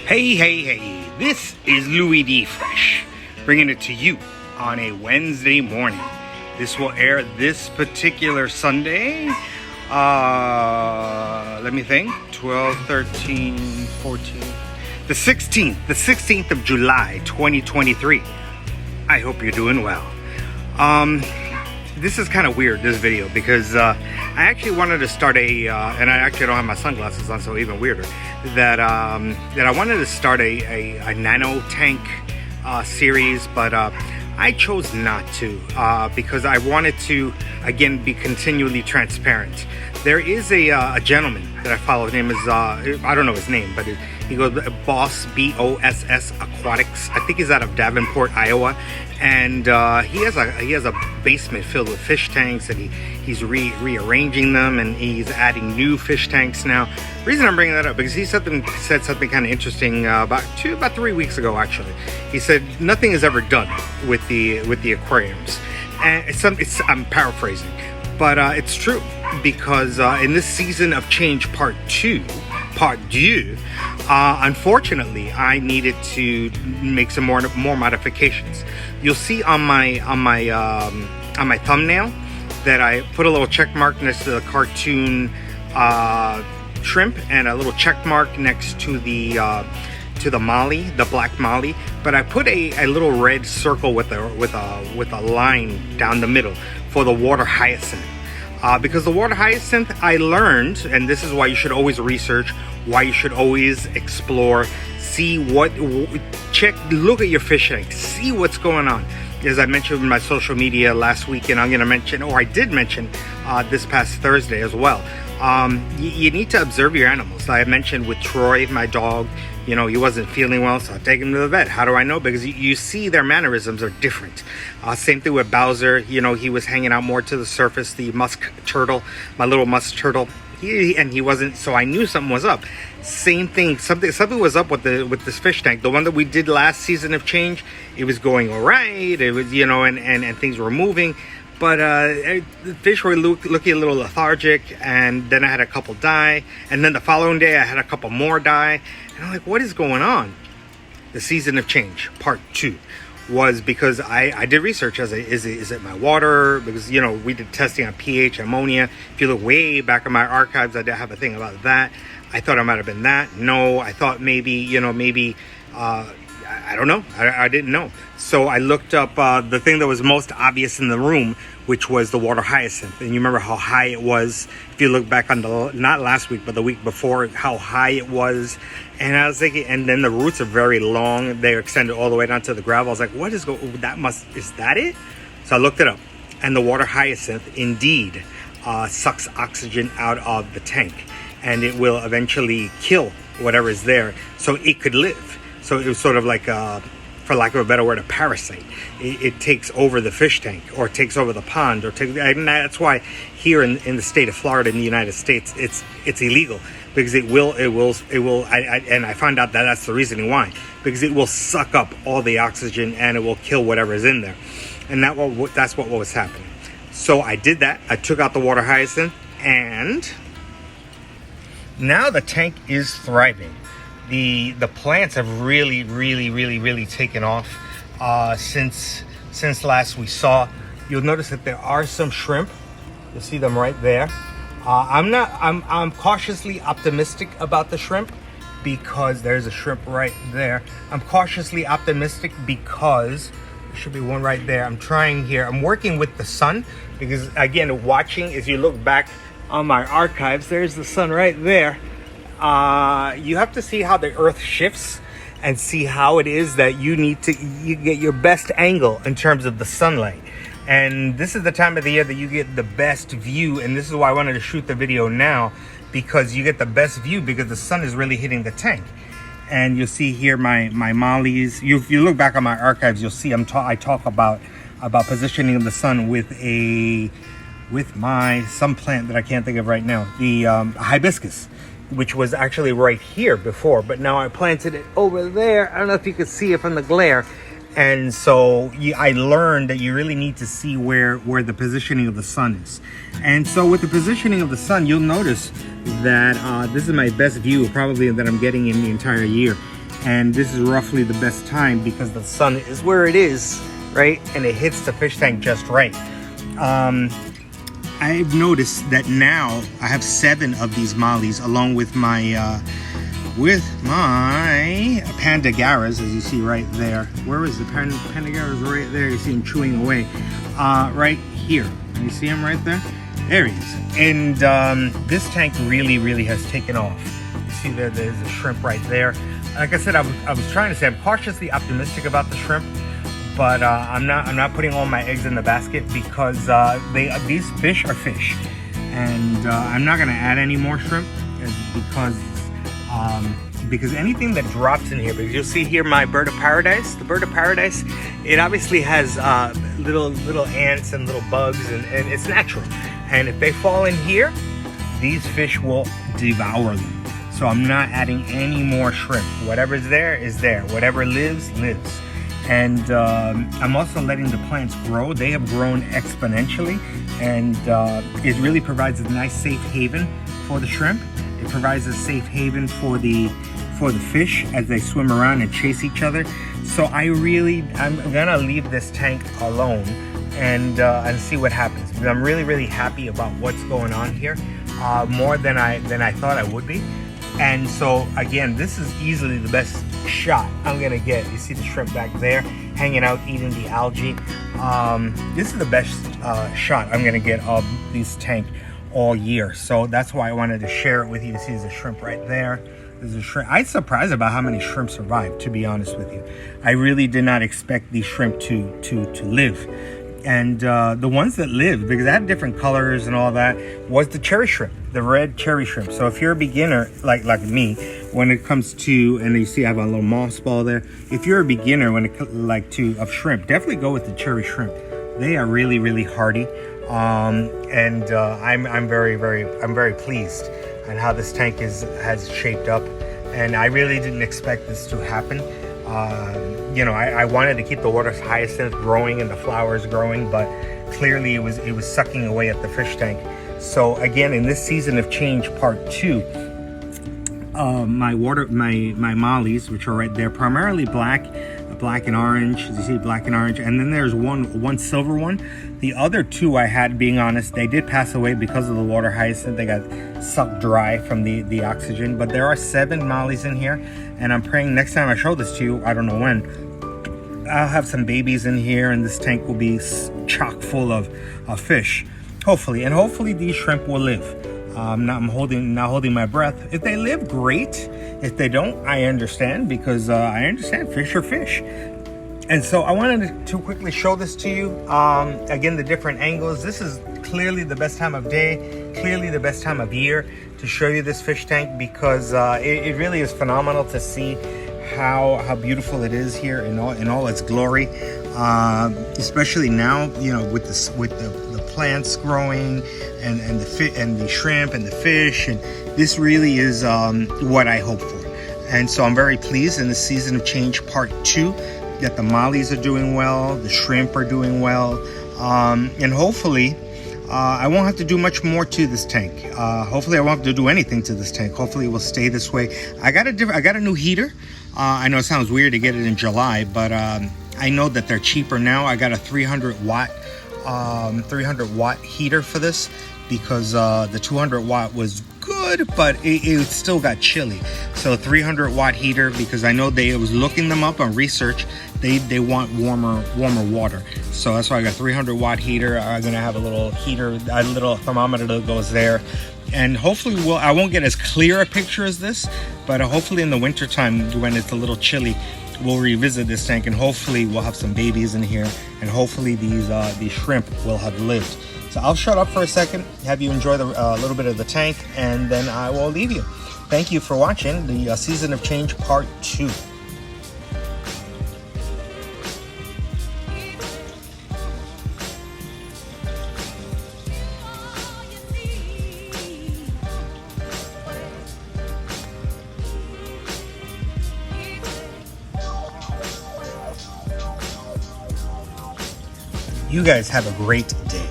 Hey, this is Louis D. Fresh, bringing it to you on a Wednesday morning. This will air this particular Sunday, let me think, 12, 13, 14, the 16th of July, 2023. I hope you're doing well. This is kind of weird, this video, because I actually wanted to start and I actually don't have my sunglasses on, so even weirder, that I wanted to start a nano tank series, but I chose not to because I wanted to, again, be continually transparent. There is a gentleman that I follow. His name is, I don't know his name, but he goes Boss, B-O-S-S Aquatics. I think he's out of Davenport, Iowa. And he has a basement filled with fish tanks, and he's rearranging them, and he's adding new fish tanks now. The reason I'm bringing that up because he said something kind of interesting about 3 weeks ago. Actually, he said nothing is ever done with the aquariums, and I'm paraphrasing, but it's true, because in this season of change part two, unfortunately, I needed to make some more modifications. You'll see on my thumbnail that I put a little check mark next to the cartoon shrimp, and a little check mark next to the molly, the black molly. But I put a little red circle with a line down the middle for the water hyacinth. Because the water hyacinth, I learned, and this is why you should always research, why you should always explore, see look at your fish tank, see what's going on. As I mentioned in my social media last week, and I'm going to mention, or I did mention this past Thursday as well, you need to observe your animals. I mentioned with Troy, my dog, he wasn't feeling well, so I take him to the vet. How do I know? Because you see their mannerisms are different. Same thing with Bowser. He was hanging out more to the surface. The musk turtle, my little musk turtle, he wasn't. So I knew something was up. Same thing. Something was up with this fish tank. The one that we did last season of change, it was going all right. It was and things were moving. But the fish were looking a little lethargic, and then I had a couple die, and then the following day I had a couple more die, and I'm like, what is going on? The season of change, part 2, was because I did research. Is it my water? Because we did testing on pH, ammonia. If you look way back in my archives, I did have a thing about that. I thought it might have been that. No, I thought maybe I don't know. I didn't know. So I looked up the thing that was most obvious in the room, which was the water hyacinth. And you remember how high it was. If you look back on not last week, but the week before, how high it was. And I was thinking, and then the roots are very long. They're extended all the way down to the gravel. I was like, what is is that it? So I looked it up. And the water hyacinth indeed sucks oxygen out of the tank. And it will eventually kill whatever is there so it could live. So it was sort of like, for lack of a better word, a parasite. It takes over the fish tank, or takes over the pond, and that's why here in the state of Florida, in the United States, it's illegal, because it will. And I found out that that's the reasoning why, because it will suck up all the oxygen and it will kill whatever is in there, and that's what was happening. So I did that. I took out the water hyacinth, and now the tank is thriving. The plants have really taken off since last we saw. You'll notice that there are some shrimp. You'll see them right there. I'm cautiously optimistic about the shrimp, because there's a shrimp right there. I'm cautiously optimistic because there should be one right there. I'm trying here. I'm working with the sun, because again, watching, as you look back on my archives, there's the sun right there. You have to see how the earth shifts and see how it is that you get your best angle in terms of the sunlight. And this is the time of the year that you get the best view, and this is why I wanted to shoot the video now, because you get the best view because the sun is really hitting the tank. And you'll see here my mollies. If you look back on my archives, you'll see I talk about positioning of the sun with some plant that I can't think of right now, the hibiscus, which was actually right here before, but now I planted it over there. I don't know if you can see it from the glare. And so I learned that you really need to see where the positioning of the sun is. And so with the positioning of the sun, you'll notice that this is my best view probably that I'm getting in the entire year. And this is roughly the best time because the sun is where it is, right? And it hits the fish tank just right. I've noticed that now I have 7 of these mollies along with my Pandagaras, as you see right there. Where is the Pandagaras? Right there. You see him chewing away. Right here. You see him right there? There he is. And this tank really has taken off. You see there's a shrimp right there. Like I said, I was trying to say I'm cautiously optimistic about the shrimp, but I'm not putting all my eggs in the basket because these fish are fish, and I'm not gonna add any more shrimp because anything that drops in here, because you'll see here my bird of paradise, the bird of paradise, it obviously has little ants and little bugs, and it's natural. And if they fall in here, these fish will devour them. So I'm not adding any more shrimp. Whatever's there is there. Whatever lives, lives. And I'm also letting the plants grow. They have grown exponentially, and it really provides a nice safe haven for the shrimp. It provides a safe haven for the fish as they swim around and chase each other. So I'm gonna leave this tank alone and see what happens. Because I'm really happy about what's going on here, more than I thought I would be. And so again, this is easily the best shot I'm gonna get. You see the shrimp back there hanging out eating the algae. This is the best shot I'm gonna get of this tank all year. So that's why I wanted to share it with you. You see there's a shrimp right there. There's a shrimp. I'm surprised about how many shrimp survived, to be honest with you. I really did not expect these shrimp to live. And the ones that lived, because I had different colors and all that, was the cherry shrimp, the red cherry shrimp. So if you're a beginner like me, when it comes to, and you see I have a little moss ball there. If you're a beginner when it of shrimp, definitely go with the cherry shrimp. They are really hardy, I'm very pleased on how this tank has shaped up, and I really didn't expect this to happen. You know, I wanted to keep the water hyacinth growing and the flowers growing, but clearly it was sucking away at the fish tank. So again, in this season of change part 2, my mollies, which are right there, primarily black and orange, as you see, black and orange, and then there's one silver one. The other 2 I had, being honest, they did pass away because of the water hyacinth. They got sucked dry from the oxygen, but there are 7 mollies in here, and I'm praying next time I show this to you, I don't know when, I'll have some babies in here, and this tank will be chock full of fish, hopefully. And hopefully these shrimp will live. I'm not holding my breath. If they live, great. If they don't, I understand, because I understand fish are fish. And so I wanted to quickly show this to you. Again, the different angles. This is clearly the best time of day, clearly the best time of year to show you this fish tank, because it really is phenomenal to see how beautiful it is here in all its glory. Especially now, you know, with the plants growing and the shrimp and the fish, and this really is what I hope for. And so I'm very pleased in the season of change part 2 that the mollies are doing well, the shrimp are doing well, and hopefully I won't have to do much more to this tank. Hopefully I won't have to do anything to this tank. Hopefully it will stay this way. I got a new heater. I know it sounds weird to get it in July, but I know that they're cheaper now. I got a 300 watt heater for this, because the 200 watt was good, but it still got chilly. So 300 watt heater, because I know I was looking them up on research. They want warmer water. So that's why I got 300 watt heater. I'm gonna have a little heater, a little thermometer that goes there. And hopefully I won't get as clear a picture as this, but hopefully in the winter time when it's a little chilly, we'll revisit this tank, and hopefully we'll have some babies in here, and hopefully these shrimp will have lived. So I'll shut up for a second, have you enjoy the little bit of the tank, and then I will leave you. Thank you for watching the Season of Change Part 2. You guys have a great day.